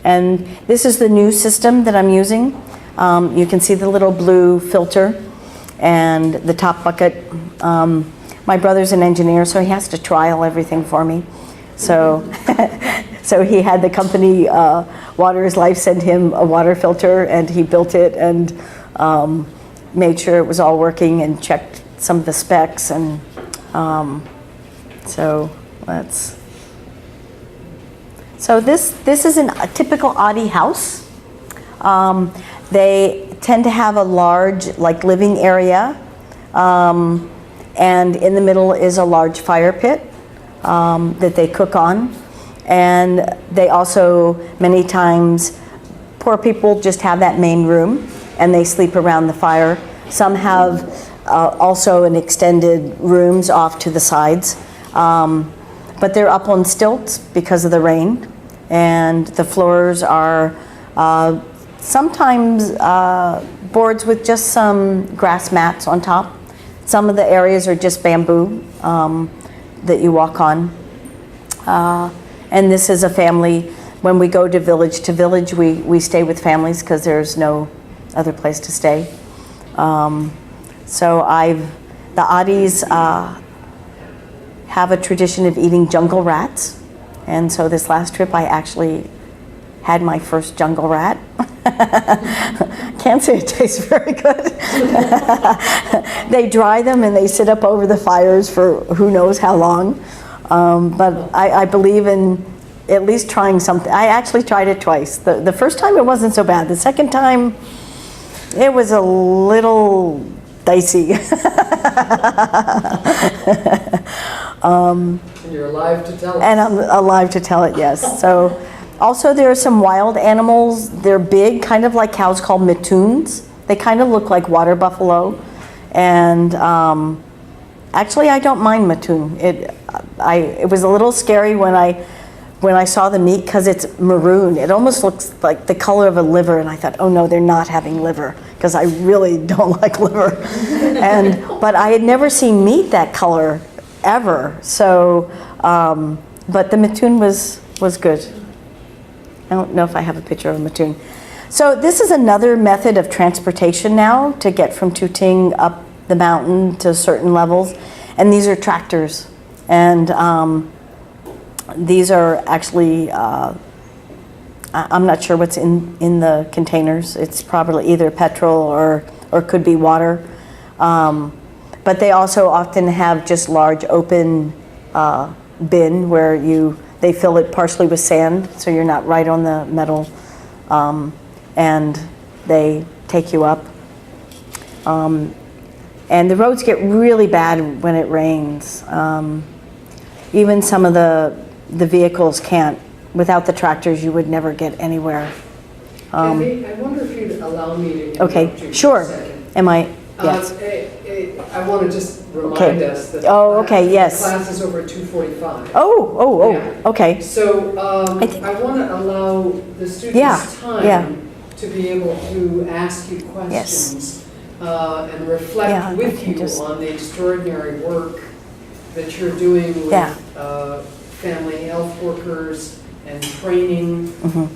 And this is the new system that I'm using. You can see the little blue filter and the top bucket. My brother's an engineer, so he has to trial everything for me. So, so he had the company Water is Life send him a water filter, and he built it and made sure it was all working and checked some of the specs, and so this is a typical Adi house. They tend to have a large living area, and in the middle is a large fire pit that they cook on. And they also, many times, poor people just have that main room and they sleep around the fire. Some have also an extended rooms off to the sides, but they're up on stilts because of the rain, and the floors are sometimes boards with just some grass mats on top. Some of the areas are just bamboo that you walk on. And this is a family. When we go to village, we stay with families because there's no other place to stay. So the Adis have a tradition of eating jungle rats. And so this last trip I actually had my first jungle rat. Can't say it tastes very good. They dry them and they sit up over the fires for who knows how long. But I believe in at least trying something. I actually tried it twice. The first time it wasn't so bad. The second time it was a little dicey. And you're alive to tell it. And I'm alive to tell it, yes. So also there are some wild animals. They're big, kind of like cows called matoons. They kind of look like water buffalo. And actually I don't mind matoon. It was a little scary when I when I saw the meat, because it's maroon, it almost looks like the color of a liver, and I thought, oh no, they're not having liver, because I really don't like liver. But I had never seen meat that color ever. So, but the mattoon was good. I don't know if I have a picture of a mattoon. So this is another method of transportation now to get from Tuting up the mountain to certain levels. And these are tractors. And these are actually, I'm not sure what's in the containers. It's probably either petrol or could be water. But they also often have just large open bin where they fill it partially with sand, so you're not right on the metal, and they take you up. And the roads get really bad when it rains. Even some of the vehicles can't. Without the tractors, you would never get anywhere. Kathy, I wonder if you'd allow me to interrupt you Okay, sure. for a second. Am I? Yes. I want to just remind Okay. us that Oh, okay, the yes. class is over at 2:45. Oh, Yeah. okay. So I think- I want to allow the Yeah, students time yeah. to be able to ask you questions and reflect Yeah, I with can you just- on the extraordinary work that you're doing with Yeah. family health workers and training. Mm-hmm.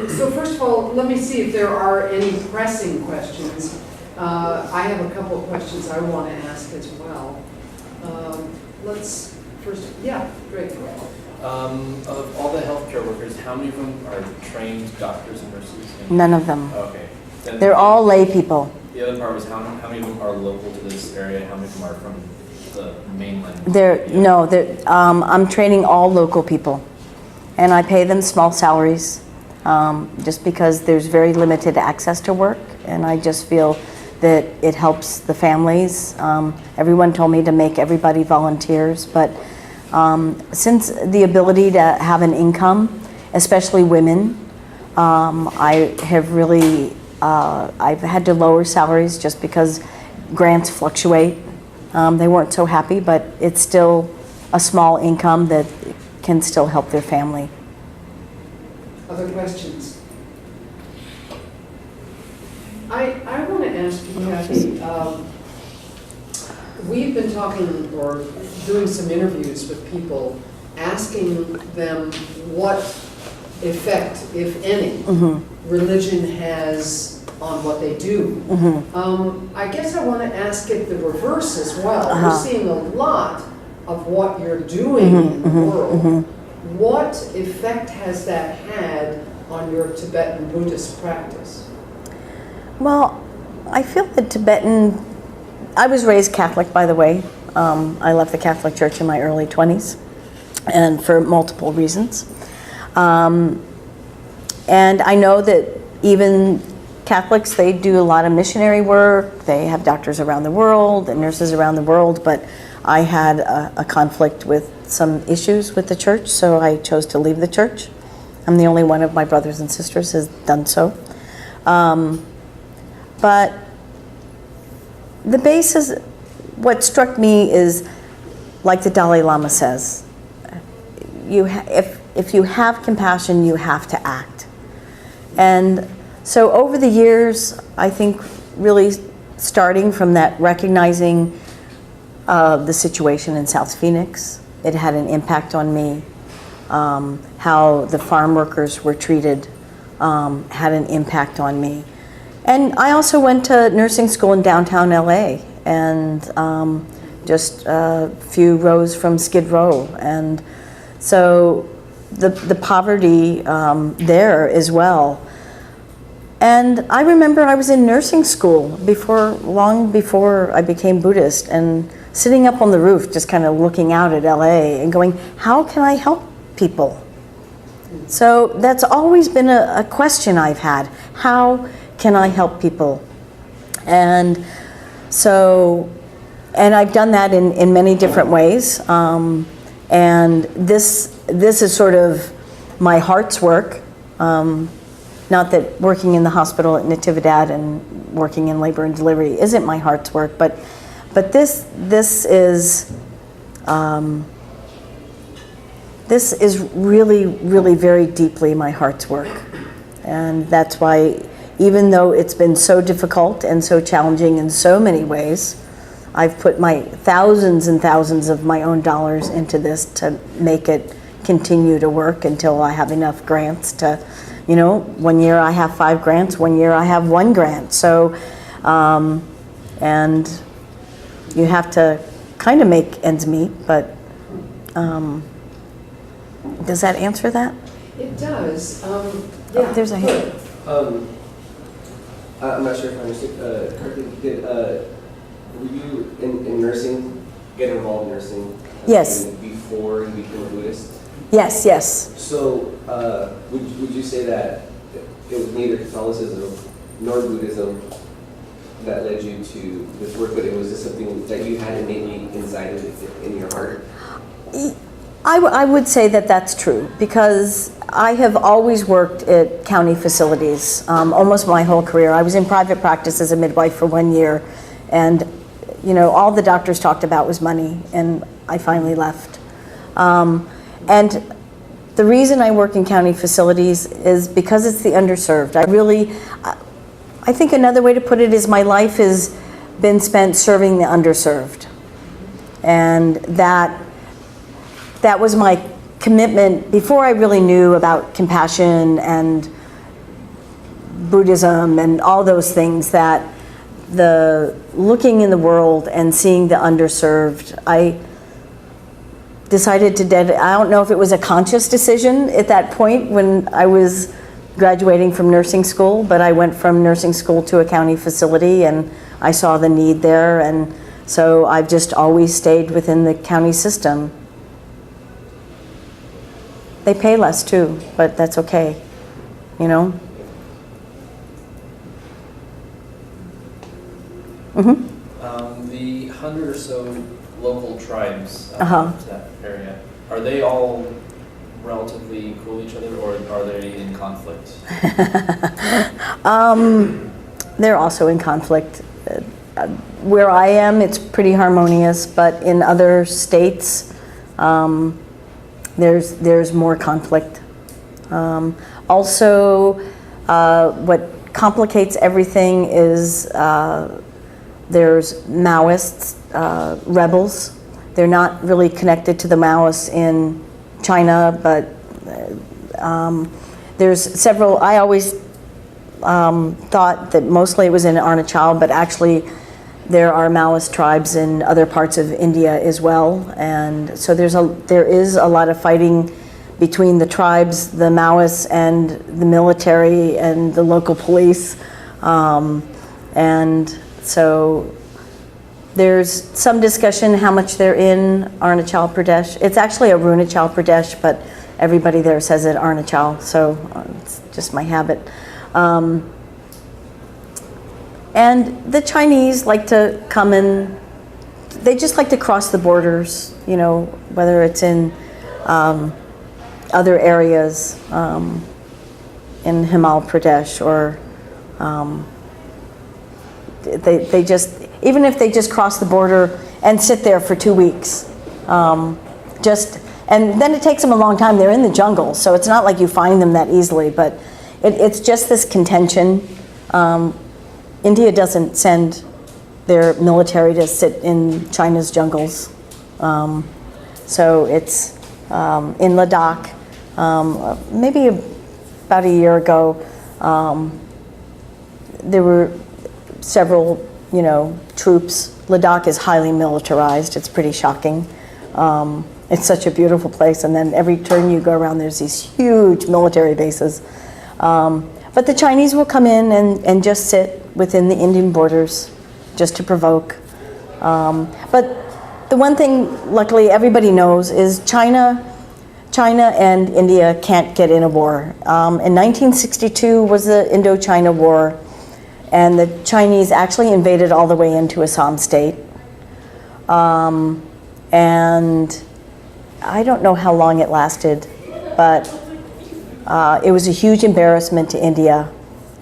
So first of all, let me see if there are any pressing questions. I have a couple of questions I want to ask as well. Let's first, yeah, great. Of all the healthcare workers, how many of them are trained doctors and nurses? None of them. Okay. Then They're all lay people. The other part was how many of them are local to this area? How many of them are from the mainland? I'm training all local people, and I pay them small salaries, just because there's very limited access to work, and I just feel that it helps the families. Everyone told me to make everybody volunteers, but since the ability to have an income, especially women, I have really, I've had to lower salaries just because grants fluctuate. They weren't so happy, but it's still a small income that can still help their family. Other questions? I want to ask you, Kathy, we've been talking or doing some interviews with people, asking them what effect, if any, religion has on what they do. I guess I want to ask it the reverse as well. We're seeing a lot of what you're doing in the world. What effect has that had on your Tibetan Buddhist practice? Well, I feel that I was raised Catholic, by the way. I left the Catholic Church in my early 20s, and for multiple reasons. And I know that even Catholics, they do a lot of missionary work. They have doctors around the world and nurses around the world, but I had a conflict with some issues with the church, so I chose to leave the church. I'm the only one of my brothers and sisters has done so. But the basis, what struck me is, like the Dalai Lama says, if you have compassion, you have to act. And so over the years, I think really starting from that, recognizing the situation in South Phoenix, it had an impact on me. How the farm workers were treated had an impact on me. And I also went to nursing school in downtown LA, and just a few rows from Skid Row. And so the poverty there as well. And I remember I was in nursing school long before I became Buddhist, and sitting up on the roof just kind of looking out at LA and going, how can I help people? So that's always been a question I've had. How can I help people? And so, and I've done that in many different ways. And this is sort of my heart's work. Not that working in the hospital at Natividad and working in labor and delivery isn't my heart's work, but this is this is really, really very deeply my heart's work. And that's why, even though it's been so difficult and so challenging in so many ways, I've put my thousands and thousands of my own dollars into this to make it continue to work until I have enough grants to, you know, one year I have 5 grants, one year I have 1 grant. So, and you have to kind of make ends meet, but does that answer that? It does. Oh, there's a hand. I'm not sure if I understood correctly. Were you in nursing, get involved in nursing? Yes. Before you became a Buddhist? Yes, yes. So would you say that it was neither Catholicism nor Buddhism that led you to this work, but it was just something that you had innately inside of it, in your heart? I would say that that's true, because I have always worked at county facilities almost my whole career. I was in private practice as a midwife for 1 year, and you know, all the doctors talked about was money, and I finally left. And the reason I work in county facilities is because it's the underserved. I think another way to put it is my life has been spent serving the underserved. And that was my commitment before I really knew about compassion and Buddhism and all those things, that the looking in the world and seeing the underserved, I decided to I don't know if it was a conscious decision at that point when I was graduating from nursing school, but I went from nursing school to a county facility and I saw the need there, and so I've just always stayed within the county system. They pay less too, but that's okay, you know? Mm-hmm. The 100 or so local tribes Uh-huh. to that area, are they all relatively cool with each other, or are they in conflict? They're also in conflict. Where I am, it's pretty harmonious, but in other states, there's more conflict. Also, what complicates everything is there's Maoists, rebels. They're not really connected to the Maoists in China, but there's several. I always thought that mostly it was in Arunachal, but actually there are Maoist tribes in other parts of India as well, and so there is a lot of fighting between the tribes, the Maoists, and the military and the local police, and so there's some discussion how much they're in Arunachal Pradesh. It's actually Arunachal Pradesh, but everybody there says it Arunachal, so it's just my habit. And the Chinese like to come in, they just like to cross the borders, you know, whether it's in other areas in Himachal Pradesh, or they just, even if they just cross the border and sit there for 2 weeks, and then it takes them a long time. They're in the jungle, so it's not like you find them that easily, but it's just this contention. India doesn't send their military to sit in China's jungles. So it's in Ladakh, maybe about a year ago, there were several, troops. Ladakh is highly militarized. It's pretty shocking. It's such a beautiful place, and then every turn you go around, there's these huge military bases. But the Chinese will come in and just sit within the Indian borders, just to provoke. But the one thing, luckily, everybody knows is China and India can't get in a war. In 1962 was the Indochina War, and the Chinese actually invaded all the way into Assam state. And I don't know how long it lasted, but it was a huge embarrassment to India,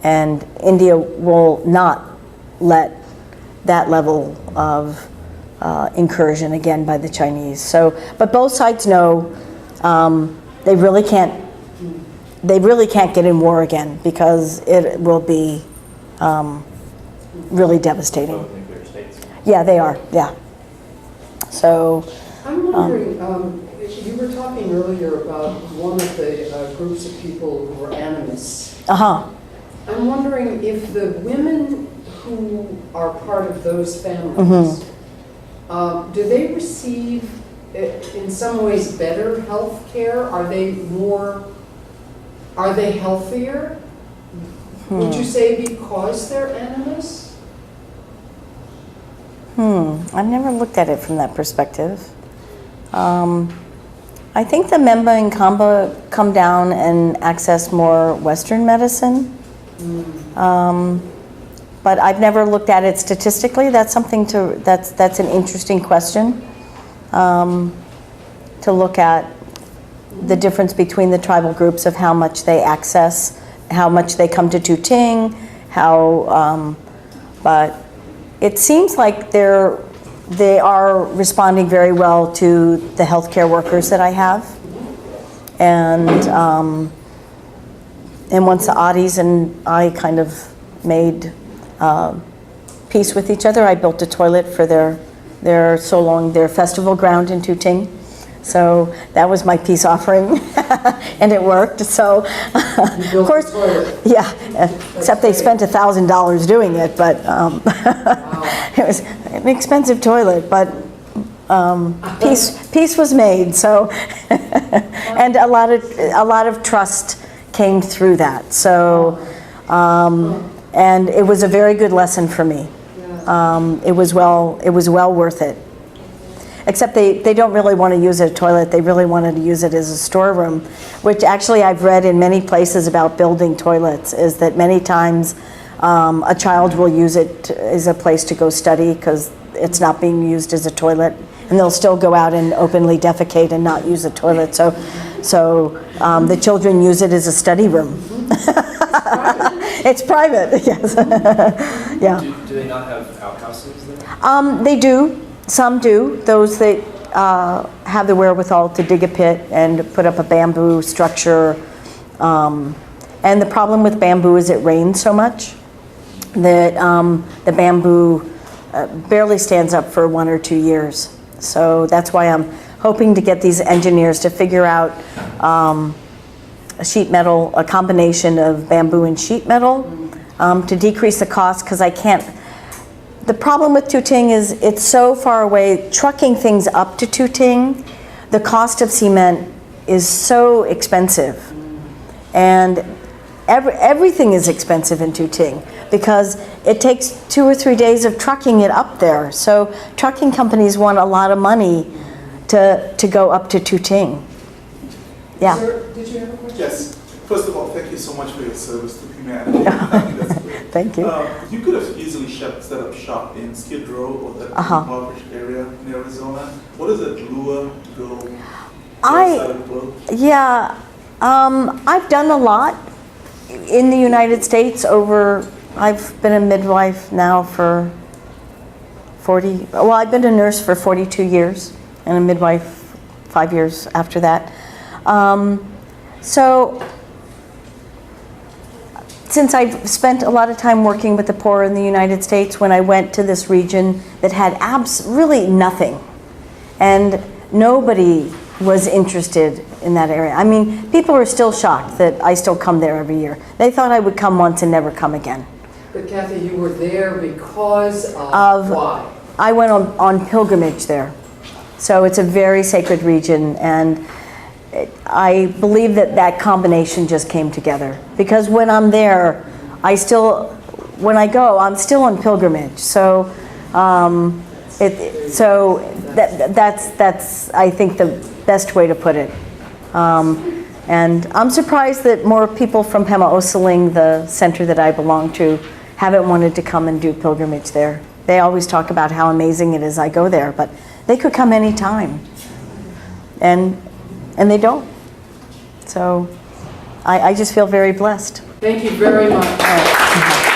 and India will not let that level of incursion again by the Chinese. So, but both sides know they really can't get in war again, because it will be really devastating. Both nuclear states. Yeah, they are, yeah. So, I'm wondering, you were talking earlier about one of the groups of people who were animists. I'm wondering if the women who are part of those families, do they receive, in some ways, better health care? Are they healthier? Would you say because they're animists? I've never looked at it from that perspective. I think the Memba and Kamba come down and access more Western medicine. But I've never looked at it statistically. That's something that's an interesting question, to look at the difference between the tribal groups of how much they access, how much they come to Tuting, but it seems like they are responding very well to the healthcare workers that I have. And once the Audis and I kind of made peace with each other, I built a toilet for their festival ground in Tuting. So that was my peace offering, and it worked. So, of course, yeah, except they spent $1,000 doing it, but it was an expensive toilet, but peace was made. So, and a lot of trust came through that. So, and it was a very good lesson for me. It was well worth it. Except they don't really want to use it as a toilet. They really wanted to use it as a storeroom, which actually I've read in many places about building toilets, is that many times a child will use it as a place to go study because it's not being used as a toilet, and they'll still go out and openly defecate and not use a toilet. So the children use it as a study room. It's private, yes. Yeah. Do they not have outhouses there? They do. Some do. Those that have the wherewithal to dig a pit and put up a bamboo structure. And the problem with bamboo is it rains so much that the bamboo barely stands up for 1 or 2 years. So that's why I'm hoping to get these engineers to figure out a sheet metal, a combination of bamboo and sheet metal to decrease the cost, because I can't. The problem with Tuting is it's so far away. Trucking things up to Tuting, the cost of cement is so expensive. And everything is expensive in Tuting because it takes 2 or 3 days of trucking it up there. So trucking companies want a lot of money to go up to Tuting. Yeah. Sir, did you have a question? Yes. First of all, thank you so much for your service to humanity. I think that's great. Thank you. You could have easily set up shop in Skid Row or that impoverished area in Arizona. What does it lure to go to the side of the globe? Yeah, I've done a lot in the United States I've been a midwife now for I've been a nurse for 42 years and a midwife 5 years after that. So since I've spent a lot of time working with the poor in the United States, when I went to this region that had really nothing, and nobody was interested in that area. I mean, people are still shocked that I still come there every year. They thought I would come once and never come again. But Kathy, you were there because of why? I went on pilgrimage there. So it's a very sacred region, and I believe that combination just came together. Because when I'm there, when I go, I'm still on pilgrimage. So that's I think the best way to put it. And I'm surprised that more people from Pemako, the center that I belong to, haven't wanted to come and do pilgrimage there. They always talk about how amazing it is I go there, but they could come anytime. And they don't. So I just feel very blessed. Thank you very much.